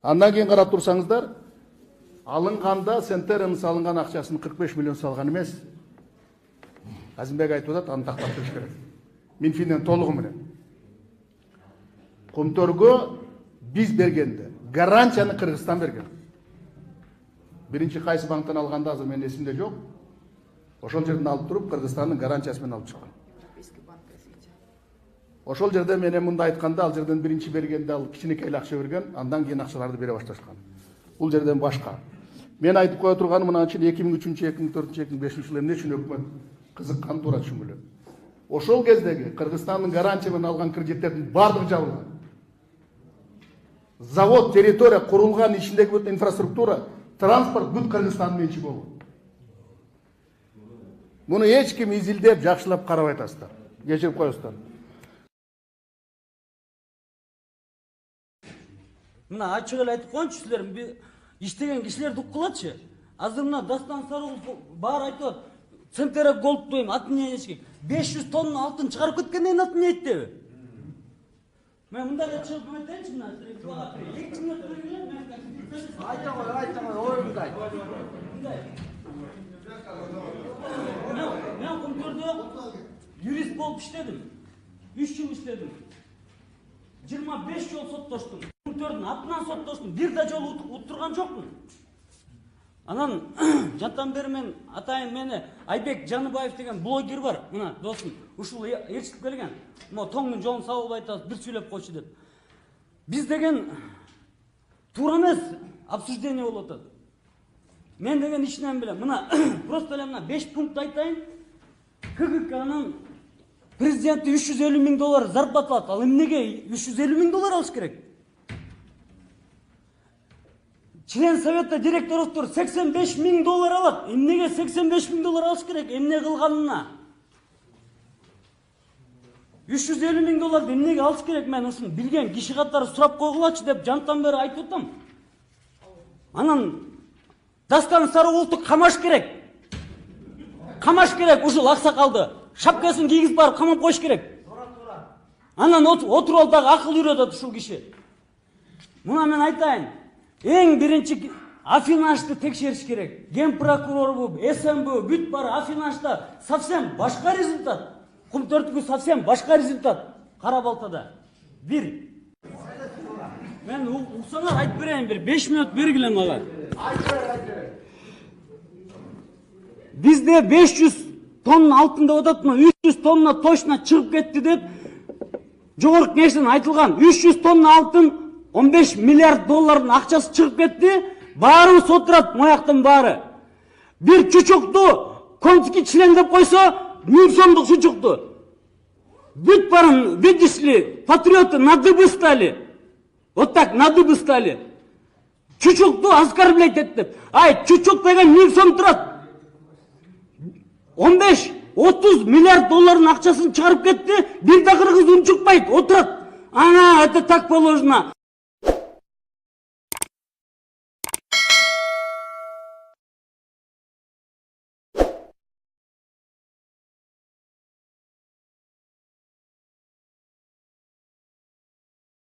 Андан кейін қарап тұрсаңыздар, алынғанда Сентераның салынған ақшасын 45 миллион салған емес. Әзімбек айтып жатады, аны тақтап тұрыш керек. Минфиннен толығы менен. Құмтөргө біз бергенді, гарантияны Қырғызстан берген. Бірінші қайсы банктан алғанда азыр мен есімде жоқ. Ошол жерден алып тұрып, Қырғызстанның гарантиясымен алып шыққан. Ошол жерде менен мында айтканда, ал жерден биринчи бергенде ал кичинекей акча берген, андан кийин акчаларды бере башташкан. Бул жерден башка. Мен айтып кое турганым мына үчүн 2003, 2004, 2005 жылы эмне үчүн өкмөт кызыккан туура түшүнгүлө. Ошол кездеги Кыргызстандын гарантия менен алган кредиттердин баардыгы жабылган. Завод, территория курулган, ичиндеги бүт инфраструктура, транспорт бүт Кыргызстандын менчи болгон. Муну эч ким изилдеп, жакшылап карабай атасыздар. Кечирип коесуздар. Мына ачык эле айтып коеюнчу силер, иштеген кишилерди уккулачы. Азыр мына Дастан Сарыгулов баары айтып атат. Центера Голд дейм, атын эчки. 500 тонна алтын чыгарып кеткенден атын эйттеби? Мен мындай чыгып айтайынчы мына. 2 мүнөт көргүлө. Айта кой, оюңду айт. Мен Құмтөрдө юрист болуп иштедим. 3 жыл иштедим. 25 жол соттоштум. Құмтөрдүн атынан соттоштум. Бир да жолу уттурган жокмун. Анан жаттан бери мен атайын мени Айбек Жаныбаев деген блогер бар. Мына досум ушул ээрчитип келген. Mo тоңдун жолун сабылып айтасыз, бир сүйлөп койчу деп. Биз деген туура эмес обсуждение болуп атат. Мен деген ичинен билем. Мына просто эле мына 5 пункт айтайын. КГКнын президенти $350 миң зарплата алат. Ал эмнеге $350 миң алыш керек? Член совета директорлуктар $85 миң алат. Эмнеге $85 миң алыш керек? Эмне кылганына? $350 миң эмнеге алыш керек? Мен ушуну билген киши катары сурап койгулачы деп жантан бери айтып атам. Анан Дастан Сарыгуловду камаш керек. Камаш керек ушул аксакалды. Шапкасын кийгизип барып камап коюш керек. Анан отуруп алып дагы акыл үйрөтөт ушул киши. Муна мен айтайын. Эң биринчи Афинашты текшериш керек. Ген прокурорбу, СМБ, бүт бар Афинашта совсем башка результат. Құмтөрдүкү совсем башка результат. Кара Балтада. Бир. Мен уксаңар айтып берейин, бир 5 мүнөт бергиле мага. Бизде 500 тонна алтын деп атат, 300 тонна точно чыгып кетти деп жогорку кеңештен айтылган. 300 тонна алтын $15 миллиард акчасы чыгып кетти. Баарын сотурат, мояктын баары. Бир чучукту конский член деп койсо, 1000 сомдук чучукту. Бүт барын, видишь ли, патриоты на дыбы стали. Вот так, на дыбы стали. Чучукту оскорблять деп. Ай, чучук деген 1000 сом турат. 15-30 миллиард акчасын чыгарып кетти. Бир да кыргыз унчукпайт, отурат. Ана, это так положено.